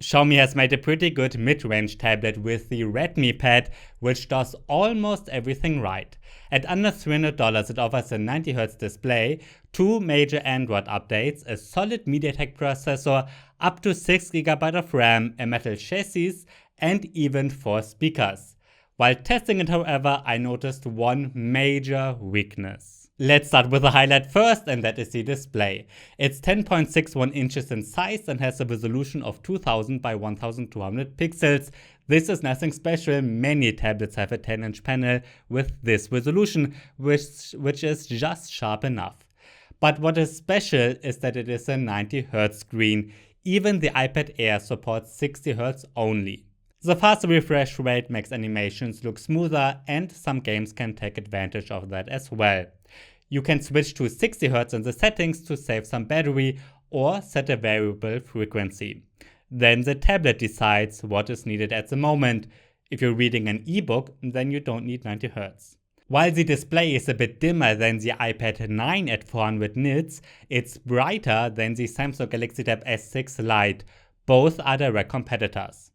Xiaomi has made a pretty good mid-range tablet with the Redmi Pad, which does almost everything right. At under $300 it offers a 90Hz display, 2 major Android updates, a solid MediaTek processor, up to 6GB of RAM, a metal chassis, and even 4 speakers. While testing it, however, I noticed one major weakness. Let's start with the highlight first, and that is the display. It's 10.61 inches in size and has a resolution of 2000 by 1200 pixels. This is nothing special. Many tablets have a 10-inch panel with this resolution, which is just sharp enough. But what is special is that it is a 90Hz screen. Even the iPad Air supports 60Hz only. The faster refresh rate makes animations look smoother, and some games can take advantage of that as well. You can switch to 60Hz in the settings to save some battery or set a variable frequency. Then the tablet decides what is needed at the moment. If you're reading an ebook, then you don't need 90Hz. While the display is a bit dimmer than the iPad 9 at 400 nits, it's brighter than the Samsung Galaxy Tab S6 Lite. Both are direct competitors.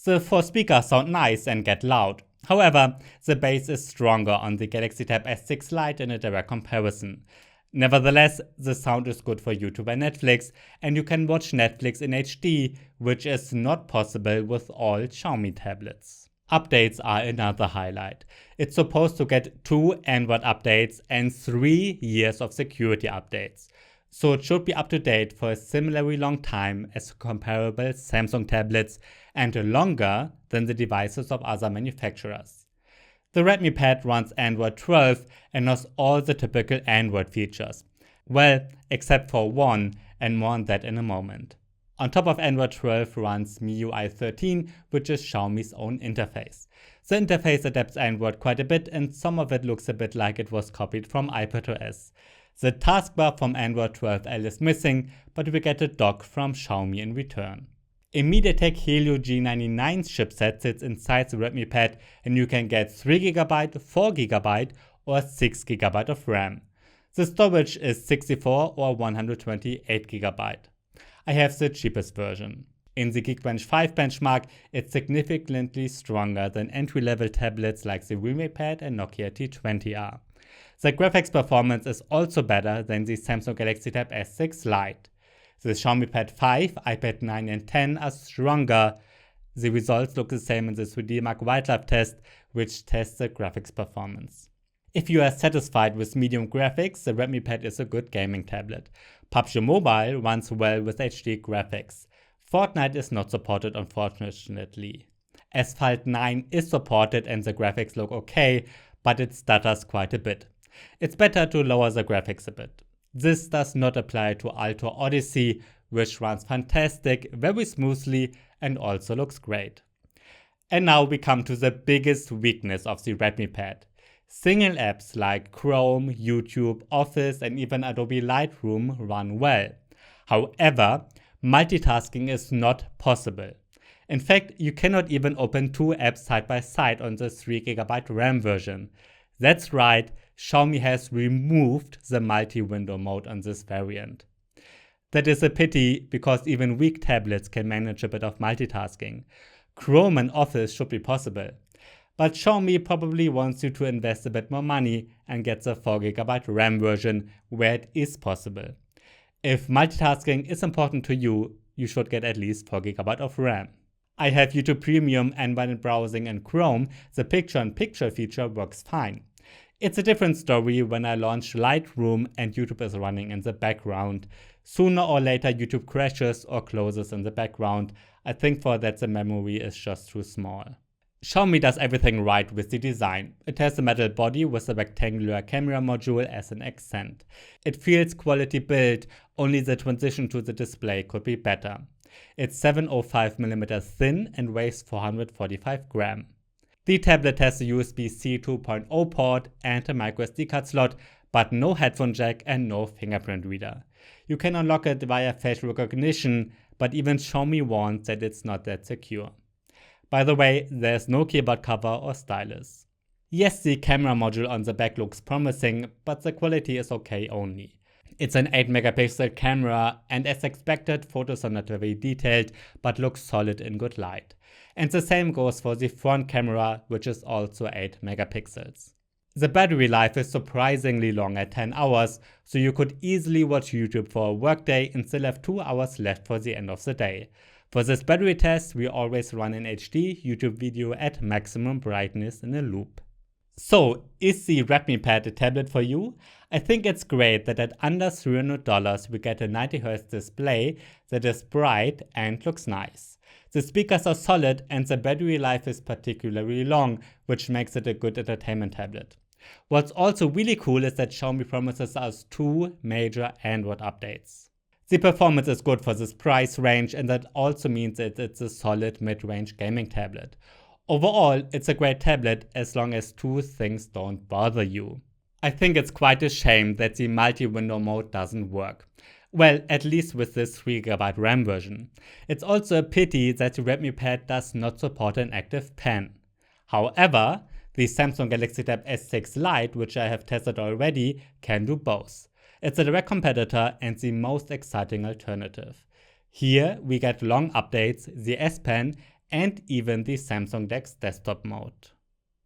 The 4 speakers sound nice and get loud. However, the bass is stronger on the Galaxy Tab S6 Lite in a direct comparison. Nevertheless, the sound is good for YouTube and Netflix, and you can watch Netflix in HD, which is not possible with all Xiaomi tablets. Updates are another highlight. It's supposed to get 2 Android updates and 3 years of security updates. So it should be up to date for a similarly long time as comparable Samsung tablets and longer than the devices of other manufacturers. The Redmi Pad runs Android 12 and has all the typical Android features. Well, except for one, and more on that in a moment. On top of Android 12 runs MIUI 13, which is Xiaomi's own interface. The interface adapts Android quite a bit, and some of it looks a bit like it was copied from iPadOS. The taskbar from Android 12L is missing, but we get a dock from Xiaomi in return. A MediaTek Helio G99 chipset sits inside the Redmi Pad, and you can get 3GB, 4GB or 6GB of RAM. The storage is 64 or 128GB. I have the cheapest version. In the Geekbench 5 benchmark, it's significantly stronger than entry-level tablets like the Realme Pad and Nokia T20 are. The graphics performance is also better than the Samsung Galaxy Tab S6 Lite. The Xiaomi Pad 5, iPad 9 and 10 are stronger. The results look the same in the 3DMark Wildlife test, which tests the graphics performance. If you are satisfied with medium graphics, the Redmi Pad is a good gaming tablet. PUBG Mobile runs well with HD graphics. Fortnite is not supported, unfortunately. Asphalt 9 is supported and the graphics look okay, but it stutters quite a bit. It's better to lower the graphics a bit. This does not apply to Alto Odyssey, which runs fantastic, very smoothly, and also looks great. And now we come to the biggest weakness of the Redmi Pad. Single apps like Chrome, YouTube, Office, and even Adobe Lightroom run well. However, multitasking is not possible. In fact, you cannot even open 2 apps side by side on the 3GB RAM version. That's right, Xiaomi has removed the multi-window mode on this variant. That is a pity, because even weak tablets can manage a bit of multitasking. Chrome and Office should be possible. But Xiaomi probably wants you to invest a bit more money and get the 4GB RAM version where it is possible. If multitasking is important to you, you should get at least 4GB of RAM. I have YouTube Premium, and when browsing in Chrome, the picture-in-picture feature works fine. It's a different story when I launch Lightroom and YouTube is running in the background. Sooner or later YouTube crashes or closes in the background. I think for that the memory is just too small. Xiaomi does everything right with the design. It has a metal body with a rectangular camera module as an accent. It feels quality built, only the transition to the display could be better. It's 705mm thin and weighs 445 grams. The tablet has a USB-C 2.0 port and a microSD card slot, but no headphone jack and no fingerprint reader. You can unlock it via facial recognition, but even Xiaomi warns that it's not that secure. By the way, there's no keyboard cover or stylus. Yes, the camera module on the back looks promising, but the quality is okay only. It's an 8 megapixel camera, and as expected, photos are not very detailed but look solid in good light. And the same goes for the front camera, which is also 8 megapixels. The battery life is surprisingly long at 10 hours, so you could easily watch YouTube for a workday and still have 2 hours left for the end of the day. For this battery test, we always run an HD YouTube video at maximum brightness in a loop. So, is the Redmi Pad a tablet for you? I think it's great that at under $300 we get a 90Hz display that is bright and looks nice. The speakers are solid and the battery life is particularly long, which makes it a good entertainment tablet. What's also really cool is that Xiaomi promises us 2 major Android updates. The performance is good for this price range, and that also means that it's a solid mid-range gaming tablet. Overall, it's a great tablet as long as 2 things don't bother you. I think it's quite a shame that the multi-window mode doesn't work. Well, at least with this 3GB RAM version. It's also a pity that the Redmi Pad does not support an active pen. However, the Samsung Galaxy Tab S6 Lite, which I have tested already, can do both. It's a direct competitor and the most exciting alternative. Here we get long updates, the S Pen, and even the Samsung DeX desktop mode.